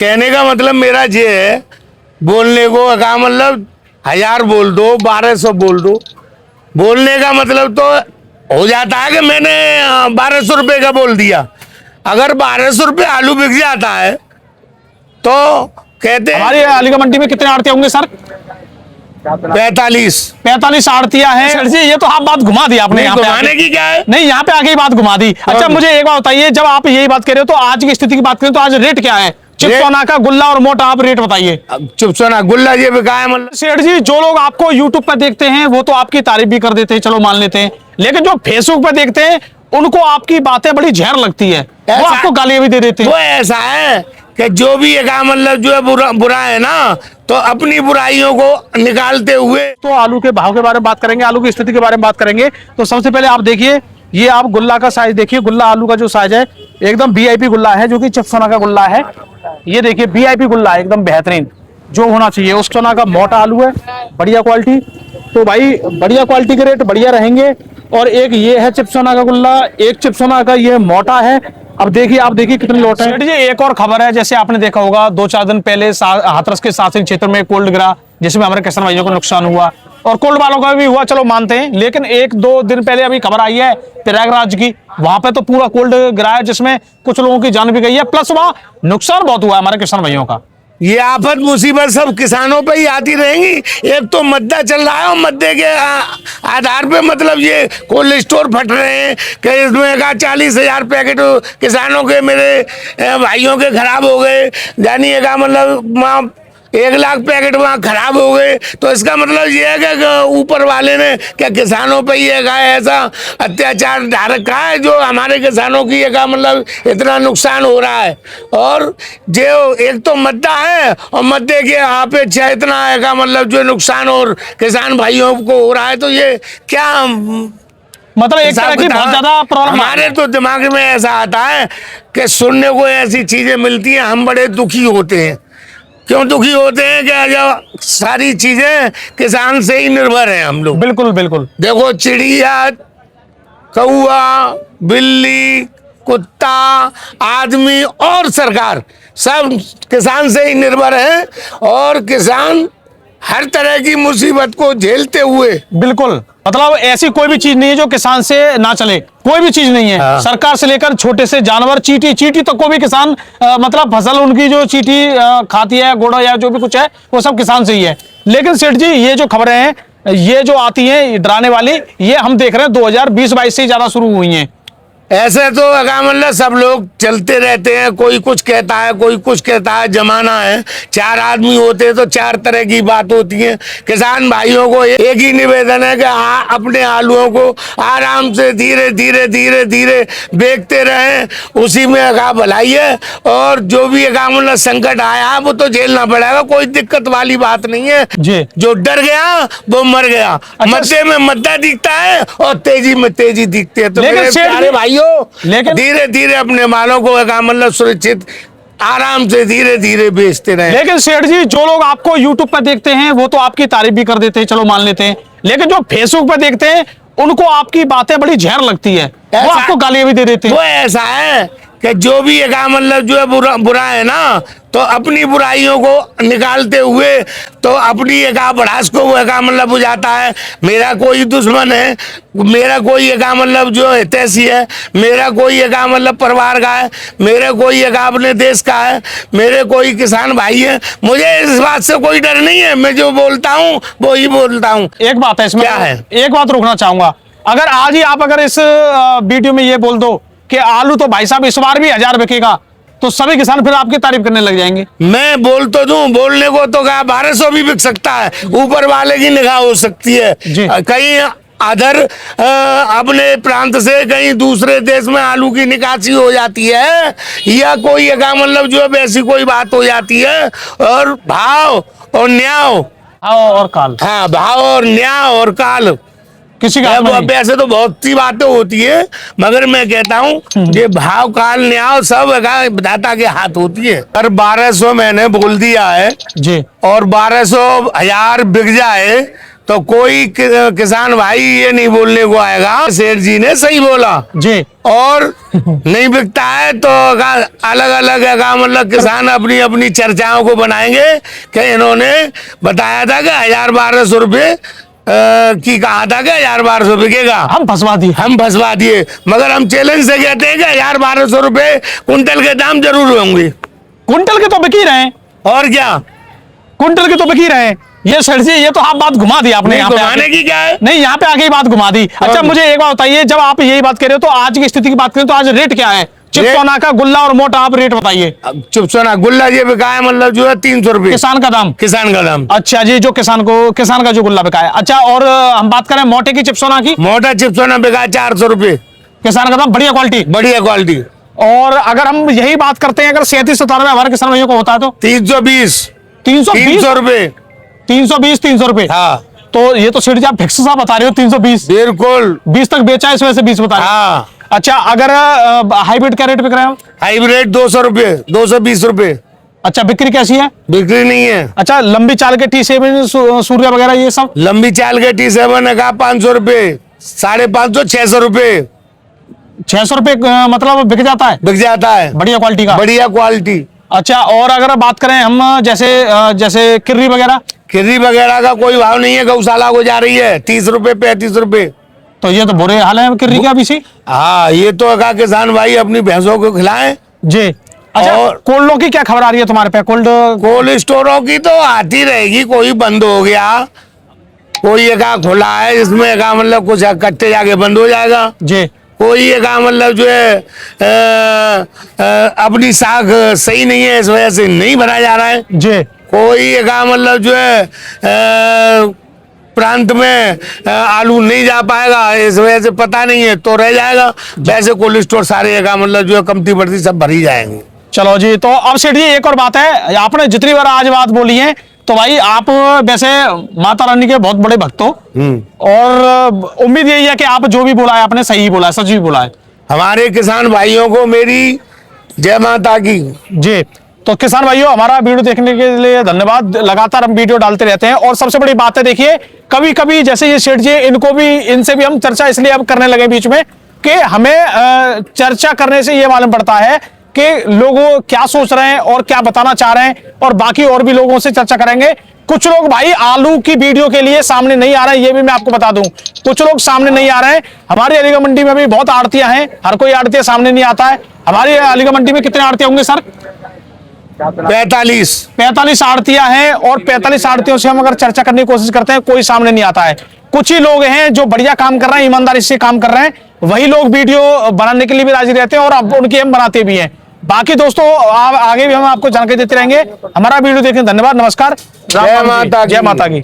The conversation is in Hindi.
कहने का मतलब मेरा ये है, बोलने को का मतलब 1000 बोल दो, 1200 बोल दो, बोलने का मतलब तो हो जाता है कि मैंने 1200 रुपये का बोल दिया। अगर 1200 रुपये आलू बिक जाता है तो कहते हैं हमारी अलीगढ़ मंडी में कितने आड़ती होंगे सर? 45 आड़तियां हैं। सर जी ये तो आप बात घुमा दी आपने, यहाँ पे घुमाने की क्या है? नहीं, यहाँ पे आके ही बात घुमा दी। अच्छा मुझे एक बात बताइए, जब आप यही बात कर रहे हो तो आज की स्थिति की बात करें तो आज रेट क्या है? चिप्सोना का, गुल्ला और मोटा, आप रेट बताइए। चिप्सोना गुल्ला ये बिका है मतलब। सेठ जी जो लोग आपको यूट्यूब पर देखते हैं वो तो आपकी तारीफ भी कर देते हैं, चलो मान लेते हैं, लेकिन जो फेसबुक पर देखते हैं उनको आपकी बातें बड़ी जहर लगती है, वो आपको गालियां भी दे देते हैं। वो ऐसा है कि जो भी एक मतलब जो है बुरा है ना, तो अपनी बुराइयों को निकालते हुए। तो आलू के भाव के बारे में बात करेंगे, आलू की स्थिति के बारे में बात करेंगे। तो सबसे पहले आप देखिए, ये आप गुल्ला का साइज देखिए, गुल्ला आलू का जो साइज है एकदम वीआईपी गुल्ला है, जो कि चिप्सोना का गुल्ला है। ये देखिए वीआईपी गुल्ला है, एकदम बेहतरीन जो होना चाहिए। चिप्सोना का मोटा आलू है, बढ़िया क्वालिटी। तो भाई बढ़िया क्वालिटी के रेट बढ़िया रहेंगे। और एक ये है चिप्सोना का गुल्ला, एक चिप्सोना का ये मोटा है। अब देखिए आप देखिए कितने लोट है। ये एक और खबर है, जैसे आपने देखा होगा 2-4 दिन पहले हाथरस के सासिंग क्षेत्र में कोल्ड गिरा, जिसमें हमारे किसान भाइयों को नुकसान हुआ और कोल्ड वालों का भी हुआ, चलो मानते हैं। लेकिन 1-2 दिन पहले अभी खबर आई है प्रयागराज की, वहां पे तो पूरा कोल्ड गिरा है, जिसमें कुछ लोगों की जान भी गई है, प्लस वहां नुकसान बहुत हुआ है हमारे किसान भाइयों का। ये आफत मुसीबत सब किसानों पे ही आती रहेंगी। एक तो मद्दा चल रहा है और मद्दे के आधार पे मतलब ये कोल्ड स्टोर फट रहे हैं कि इसमें का 40,000 पैकेट किसानों के, मेरे भाइयों के खराब हो गए, यानी का मतलब वहाँ 1 लाख पैकेट वहाँ खराब हो गए। तो इसका मतलब ये है कि ऊपर वाले ने क्या किसानों पे ये का ऐसा अत्याचार ढा रखा है जो हमारे किसानों की ये का मतलब इतना नुकसान हो रहा है। और जो एक तो मद्दा है और मद्दे के अपेक्षा इतना है का मतलब जो नुकसान और किसान भाइयों को हो रहा है, तो ये क्या मतलब एक तरह की बहुत ज्यादा प्रॉब्लम हमारे तो दिमाग में ऐसा आता है कि सुनने को ऐसी चीजें मिलती हैं, हम बड़े दुखी होते हैं। क्यों दुखी होते हैं कि जब सारी चीजें किसान से ही निर्भर हैं हम लोग। बिल्कुल बिल्कुल। देखो चिड़िया, कौआ, बिल्ली, कुत्ता, आदमी और सरकार सब किसान से ही निर्भर है। और किसान हर तरह की मुसीबत को झेलते हुए, बिल्कुल, मतलब ऐसी कोई भी चीज नहीं है जो किसान से ना चले, कोई भी चीज नहीं है। हाँ। सरकार से लेकर छोटे से जानवर, चींटी तक को भी किसान मतलब फसल उनकी जो चींटी खाती है, घोड़ा या जो भी कुछ है वो सब किसान से ही है। लेकिन सेठ जी ये जो खबरें हैं, ये जो आती हैं डराने वाली, ये हम देख रहे हैं 2020-22 से ज्यादा शुरू हुई हैं। ऐसे तो मतलब सब लोग चलते रहते हैं, कोई कुछ कहता है, कोई कुछ कहता है। जमाना है, 4 आदमी होते हैं तो 4 तरह की बात होती है। किसान भाइयों को एक ही निवेदन है कि अपने आलूओं को आराम से धीरे धीरे धीरे धीरे बेचते रहें, उसी में भलाई है। और जो भी मतलब संकट आया वो तो झेलना पड़ेगा, कोई दिक्कत वाली बात नहीं है जी। जो डर गया वो मर गया। मद्दे में मद्दा दिखता है और तेजी में तेजी दिखती है। तो मेरे प्यारे भाई लेकिन धीरे धीरे अपने मालों को मतलब सुरक्षित आराम से धीरे धीरे बेचते रहे। लेकिन सेठ जी जो लोग आपको यूट्यूब पर देखते हैं वो तो आपकी तारीफ भी कर देते हैं, चलो मान लेते हैं, लेकिन जो फेसबुक पर देखते हैं उनको आपकी बातें बड़ी जहर लगती है, वो आपको गालियां भी दे देते हैं। वो ऐसा है कि जो भी एक मतलब जो है बुरा है ना, तो अपनी बुराइयों को निकालते हुए तो अपनी एक भड़ास को वो एक मतलब बुझाता है। मेरा कोई दुश्मन है, मेरा कोई एक मतलब जो हितैषी है, मेरा कोई एक मतलब परिवार का है, मेरे कोई एक अपने देश का है, मेरे कोई किसान भाई है। मुझे इस बात से कोई डर नहीं है, मैं जो बोलता हूँ वो ही बोलता हूँ। एक बात है इसमें, क्या है? एक बात रोकना चाहूंगा, अगर आज ही आप अगर इस वीडियो में ये बोल दो कि आलू तो भाई साहब इस बार भी 1000 बिकेगा, तो सभी किसान फिर आपकी तारीफ करने लग जाएंगे। मैं बोल तो दूं, बोलने को तो कहा 1200 भी बिक सकता है, ऊपर वाले की निगाह हो सकती है। कहीं अदर अपने प्रांत से कहीं दूसरे देश में आलू की निकासी हो जाती है, या कोई एक मतलब जो है वैसी कोई बात हो जाती है। और भाव और न्याय और काल, हाँ, भाव और न्याय और काल किसी का वैसे तो बहुत सी बातें होती है, मगर मैं कहता हूँ ये भाव काल न्याय सब विधाता के हाथ होती है। और 1200 मैंने बोल दिया है जी, और 1200 1000 बिक जाए तो कोई किसान भाई ये नहीं बोलने को आएगा सेठ जी ने सही बोला जी। और नहीं बिकता है तो अलग अलग मतलब किसान अपनी अपनी चर्चाओं को बनाएंगे कि इन्होंने बताया था कि 1000-1200 रुपये की कहा था कि 1000-1200 बिकेगा, हम फंसवा दिए। मगर हम चैलेंज से कहते हैं कि 1000-1200 रुपये कुंटल के दाम जरूर होंगे। कुंटल के तो बिक ही रहे हैं, और क्या, कुंटल के तो बिक ही रहे हैं। ये सर जी, ये तो आप बात घुमा दी आपने। यहाँ घुमाने की क्या है, नहीं यहाँ पे आके ही बात घुमा दी। अच्छा मुझे एक बात बताइए, जब आप यही बात कर रहे हो तो आज की स्थिति की बात करें तो आज रेट क्या है चिपसोना का, गुल्ला और मोटा, आप रेट बताइए। चिपसोना गुल्ला ये बिका है मतलब जो है 300 रुपये किसान का दाम। अच्छा जी, जो किसान का जो गुल्ला बिका है। अच्छा, और हम बात करें मोटे की चिपसोना की, मोटा चिपसोना बिका है 400 रुपये, किसान का दाम, बढ़िया क्वालिटी। और अगर हम यही बात करते हैं, अगर 37-97 हमारे किसान भाइयों को होता है तो 320 रुपये, 320 रुपये। हाँ, तो ये तो सेठ जी आप फिक्स सा बता रहे हो 320, बिल्कुल 20 तक बेचा है, इसमें से 20 बता रहे हो। हाँ। अच्छा, अगर हाइब्रिड का रेट बिक रहा है, हाइब्रिड 200 रुपये, 220 रुपये। अच्छा, बिक्री कैसी है? बिक्री नहीं है। अच्छा, लंबी चाल के T7 सूर्य वगैरह ये सब, लंबी चाल के T7 का 500 रुपये, 550, 600 रुपये, 600 रुपये मतलब बिक जाता है, बढ़िया क्वालिटी का, बढ़िया क्वालिटी। अच्छा, और अगर बात करें हम जैसे किर्री वगैरह का कोई भाव नहीं है, गौशाला को जा रही है 30 रुपये, 35 रुपये। तो ये तो बुरे हाल है किर्री का अभी से। हाँ, ये तो किसान भाई अपनी भैंसों को खिलाएं जी। अच्छा, और कोल्डों की क्या खबर आ रही है तुम्हारे पे? कोल्ड स्टोरों की तो आती रहेगी, कोई बंद हो गया, कोई एक खुला है, इसमें मतलब कुछ कट्टे जाके बंद हो जाएगा जी। कोई एक मतलब जो है अपनी साख सही नहीं है, इस वजह से नहीं भरा जा रहा है जी। कोई एक मतलब जो है प्रांत में आलू नहीं जा पाएगा, इस वजह से पता नहीं है तो रह जाएगा। वैसे कोल्ड स्टोर सारे मतलब जो है कमती बढ़ती सब भरी जाएंगे। चलो जी, तो अब सेठ जी एक और बात है, आपने जितनी बार आज बात बोली है तो भाई आप वैसे माता रानी के बहुत बड़े भक्त हो, और उम्मीद यही है कि आप जो भी बोला है आपने सही बोला है, सच भी बोला है। हमारे किसान भाइयों को मेरी जय माता की जी। तो किसान भाइयों, हमारा वीडियो देखने के लिए धन्यवाद। लगातार हम वीडियो डालते रहते हैं, और सबसे बड़ी बात है देखिए, कभी कभी जैसे ये सेठ जी, इनसे भी हम चर्चा इसलिए अब करने लगे बीच में कि हमें चर्चा करने से ये मालूम पड़ता है कि लोग क्या सोच रहे हैं और क्या बताना चाह रहे हैं, और बाकी और भी लोगों से चर्चा करेंगे। कुछ लोग भाई आलू की वीडियो के लिए सामने नहीं आ रहे हैं, ये भी मैं आपको बता दूं, कुछ लोग सामने नहीं आ रहे हैं। हमारी अलीगढ़ मंडी में भी बहुत आड़तियां हैं, हर कोई आड़तिया सामने नहीं आता है। हमारी अलीगढ़ मंडी में कितने आड़तियां होंगे सर? 45 आड़तियां हैं, और 45 आड़तियों से हम अगर चर्चा करने की कोशिश करते हैं, कोई सामने नहीं आता है। कुछ ही लोग हैं जो बढ़िया काम कर रहे हैं, ईमानदारी से काम कर रहे हैं, वही लोग वीडियो बनाने के लिए भी राजी रहते हैं, और अब उनकी हम बनाते भी हैं। बाकी दोस्तों आगे भी हम आपको जानकारी देते रहेंगे। हमारा वीडियो देखने धन्यवाद, नमस्कार, जय माता की। जय माता की।